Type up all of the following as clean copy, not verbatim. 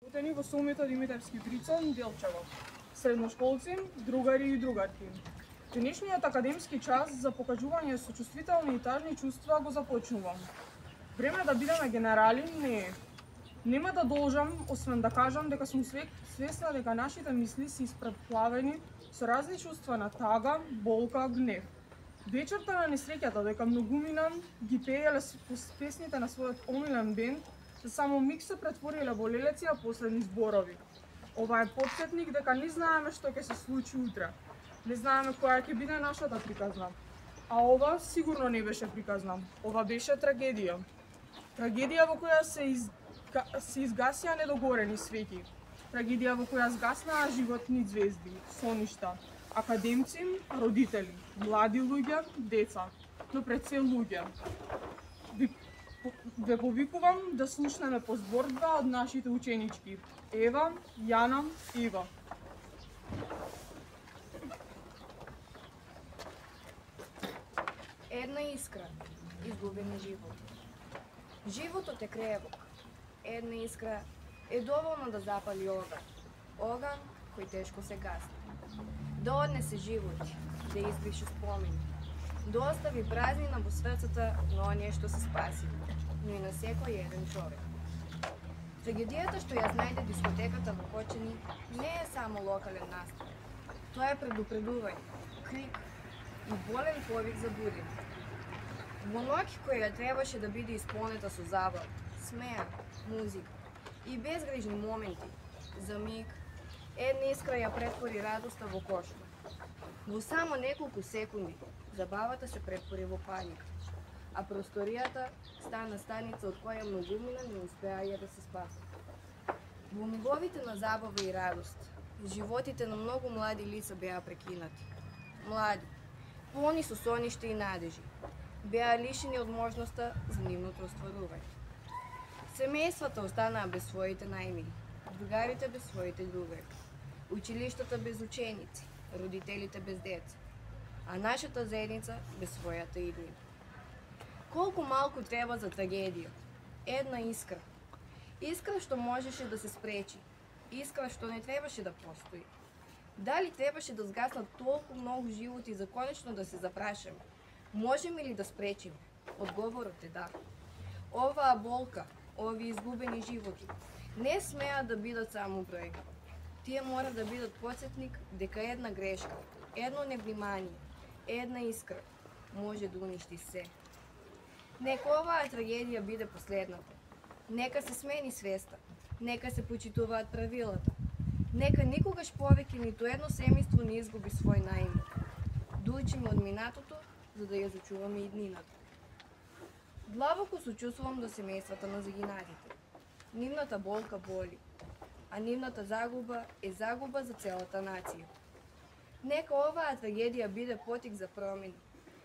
Утени во Сумито Димитровски прицон Делчево. Средношколци, другари и другарки. Денешниот академски час за покажување сочувствителни и тажни чувства го започнувам. Време да бидеме генерали не е. Нема да должам, освен да кажам дека сум свесна дека нашите мисли се испреплавени со разни чувства на тага, болка, гнев. Вечерта на несреќата дека многумина ги пееле песните на својот омилен бенд, за само миг се претвориле во лелеци, а последни зборови. Ова е потсетник дека не знаеме што ќе се случи утре. Не знаеме која ќе биде нашата приказна. А ова сигурно не беше приказна. Ова беше трагедија. Трагедија во која се изгасија недогорени свети. Трагедија во која згаснаа животни звезди, соништа, академци, родители, млади луѓе, деца, но пред се луѓе. Ве повикувам да слушнеме по зборба од нашите ученички Ева, Јана, Ива. Една искра, изгубени живот. Животот е кревок. Една искра е доволна да запали оган. Оган кој тешко се гасне. Да однесе животи, да избрише спомени. Да остави празнина во срцата на оние што се спасили, но и на секој еден човек. Трагедијата што ја знајде дискотеката во Кочани не е само локален настан. Тоа е предупредување, крик и болен повик за будење. Во ноќ која требаше да биде исполнета со забава, смеа, музика и безгрижни моменти, за миг, една искра ја претвори радоста во кошмар. Во само неколку секунди, забавата се претвори во паника, а просторијата стана станица од која многумина не успеаја да се спасат. Во миговите на забава и радост, животите на многу млади лица беа прекинати. Млади, полни со соништа и надежи, беа лишени од можноста за нивното остварување. Семејствата останаа без своите најмили, другарите без своите другари, училиштата без ученици, родителите без деца, а нашата заедница без својата иднина. Колку малку треба за трагедија? Една искра. Искра што можеше да се спречи. Искра што не требаше да постои. Дали требаше да згаснат толку многу животи за конечно да се запрашаме? Можеме ли да спречиме? Одговорот е да. Оваа болка, овие изгубени животи, не смеат да бидат само бројка. Тие мора да бидат потсетник дека една грешка, едно невнимание, една искра може да уништи се. Нека оваа трагедија биде последната. Нека се смени свеста, нека се почитуваат правилата. Нека никогаш повеќе ниту едно семејство не изгуби свој наим. Да учиме од минатото, за да ја зачуваме иднината. Длабоко сочувствувам до семејствата на загинатите. Нивната болка боли, а нивната загуба е загуба за целата нација. Нека оваа трагедија биде потик за промени,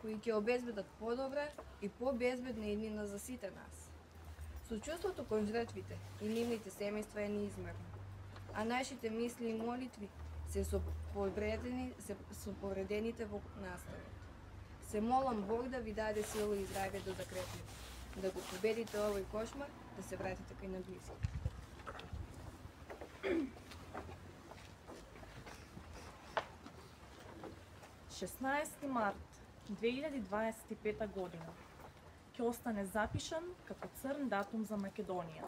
кои ќе обезбедат подобра и побезбедна иднина за сите нас. Сочувството кон жртвите и нивните семејства е неизмерно, а нашите мисли и молитви се со повредените во настанот. Се молам Бог да ви даде сила и здравје да закрепите, да го победите овој кошмар, да се вратите кај наблизки. 16 март 2025 година ќе остане запишан како црн датум за Македонија.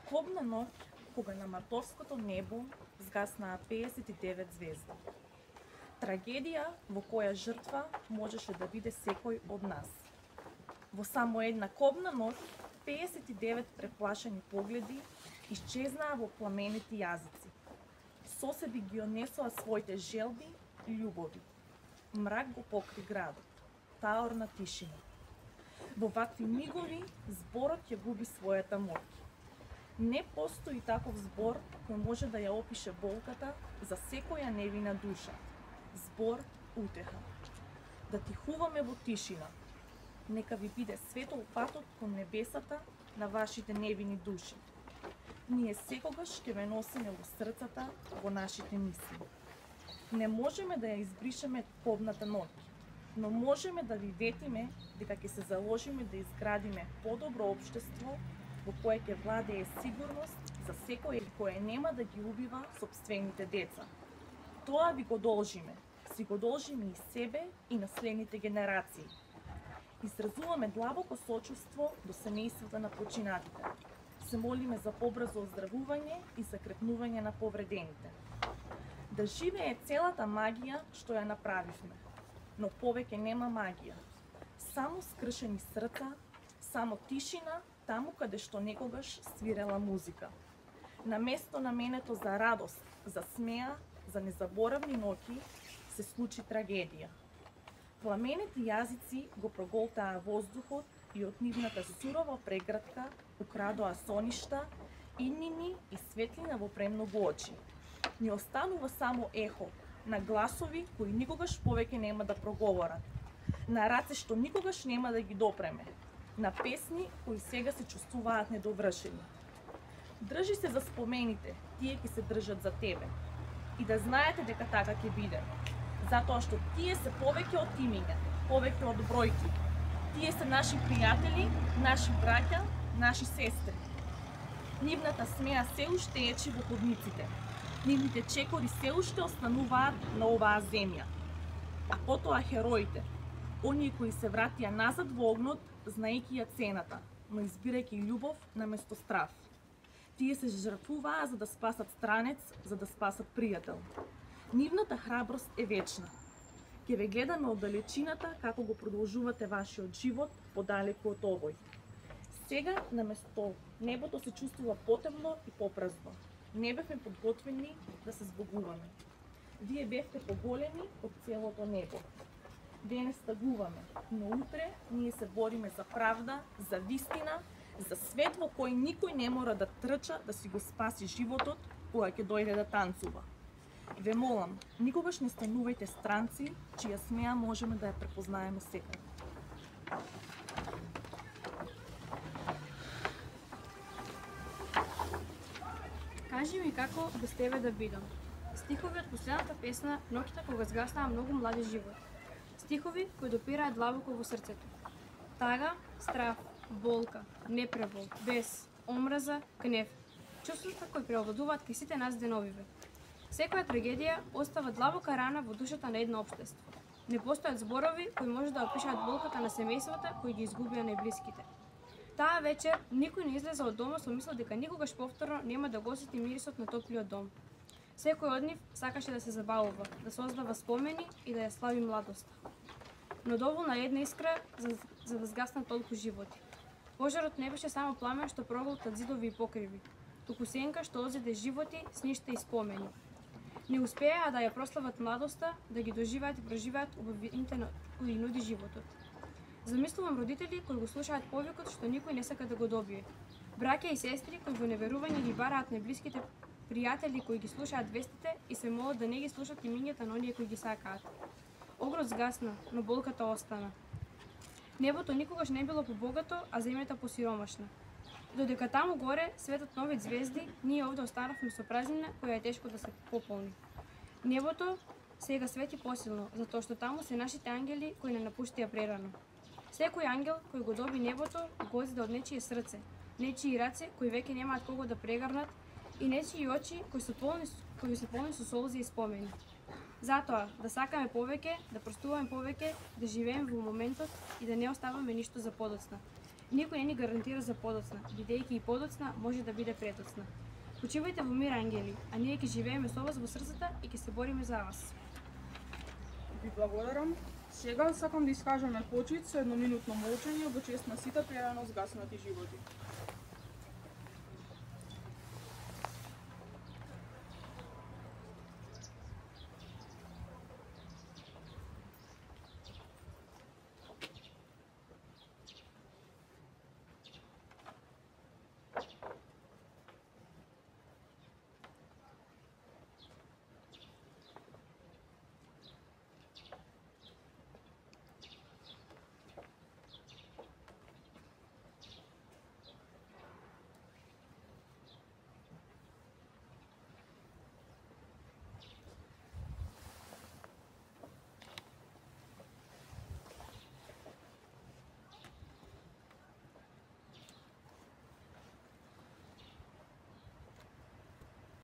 Кобна ноќ кога на мартовското небо згаснаа 59 звезди. Трагедија во која жртва можеше да биде секој од нас. Во само една кобна ноќ 59 преплашени погледи исчезнаа во пламенити јазици. Соседи ги однесоа своите желби и љубови. Мрак го покри градот, таорна тишина. Во вакви мигови зборот ја губи својата моќ. Не постои таков збор кој може да ја опише болката за секоја невина душа. Збор утеха. Да тихуваме во тишина. Нека ви биде светол патот кон небесата на вашите невини души. Ние секогаш ќе ве носиме во срцата, во нашите мисли. Не можеме да ја избришеме кобната ноќ, но можеме да ви ветиме дека ќе се заложиме да изградиме подобро општество во кое ќе владее сигурност за секој кој нема да ги убива сопствените деца. Тоа ви го должиме. Си го должиме и себе и наследните генерации. Изразуваме длабоко сочувство до семејствата на починатите. Се молиме за побрзо оздравување и за крепнување на повредените. Да живее целата магија што ја направивме, но повеќе нема магија. Само скршени срца, само тишина таму каде што некогаш свирела музика. На место наменето за радост, за смеа, за незаборавни ноќи, се случи трагедија. Пламените јазици го проголтаа воздухот и од нивната сурова преградка украдоа соништа, иднини и светлина во премногу очи. Ни останува само ехо на гласови кои никогаш повеќе нема да проговорат, на раце што никогаш нема да ги допреме, на песни кои сега се чувствуваат недовршени. Држи се за спомените, тие ќе се држат за тебе. И да знаете дека така ќе биде. Затоа што тие се повеќе од имиња, повеќе од бројки. Тие се наши пријатели, наши браќа, наши сестри. Нивната смеа се уште ечи во ходниците. Нивните чекори се уште остануваат на оваа земја. А потоа хероите, оние кои се вратија назад во огнот, знаејќи ја цената, но избирајќи љубов наместо страв. Тие се жртвуваа за да спасат странец, за да спасат пријател. Нивната храброст е вечна. Ќе ве гледаме од далечината како го продолжувате вашиот живот подалеку од овој. Сега наместо небото се чувствува потемно и попразно. Не бевме подготвени да се збогуваме. Вие бевте поголеми од целото небо. Денес тагуваме, но утре ние се бориме за правда, за вистина, за свет во кој никој не мора да трча да си го спаси животот кога ќе дојде да танцува. Ве молам, никогаш не станувајте странци, чија смеа можеме да ја препознаеме секако. Кажи ми како без тебе да бидам. Стихови од последната песна "Ноќта кога згаснаа многу млади живот". Стихови кои допираат длабоко во срцето. Тага, страф, болка, непребол, бес, омраза, гнев. Чувствата кои преовладуваат кај сите нас деновиве. Секоја трагедија остава длабока рана во душата на едно општество. Не постојат зборови кои може да опишаат болката на семејствата кои ги изгубија најблиските. Таа вечер никој не излезе од дома со мисла дека никогаш повторно нема да го осети мирисот на топлиот дом. Секој од нив сакаше да се забавува, да создава спомени и да ја слави младоста. Но доволна една искра за да згаснат толку животи. Пожарот не беше само пламен што проголта зидови и покриви, туку сенка што озеде животи, сништа и спомени. Не успеа да ја прослават младоста, да ги доживеат и проживеат убавините кои нуди животот. Замислувам родители кои го слушаат повикот што никој не сака да го добие. Браќа и сестри кои во неверување ги бараат најблиските пријатели кои ги слушаат вестите и се молат да не ги слушат имињата на оние кои ги сакаат. Огнот згасна, но болката остана. Небото никогаш не било побогато, а земјата посиромашна. Додека таму горе светат нови звезди, ние овде останавме со празнина која е тешко да се пополни. Небото сега свети посилно, затоа што таму се нашите ангели кои не напуштија прерано. Секој ангел кој го доби небото го озида од нечие срце, нечии раце кои веќе немаат кого да прегарнат и нечии очи кои се полни со солзи и спомени. Затоа, да сакаме повеќе, да простуваме повеќе, да живееме во моментот и да не оставаме ништо за подоцна. Никој не ни гарантира за подоцна, бидејќи и подоцна може да биде предоцна. Почивајте во мир, ангели, а ние ќе живееме со вас во срцата и ќе се бориме за вас. Ви благодарам. Сега сакам да искажаме почит со едноминутно молчење во чест на сите прерано згаснати животи.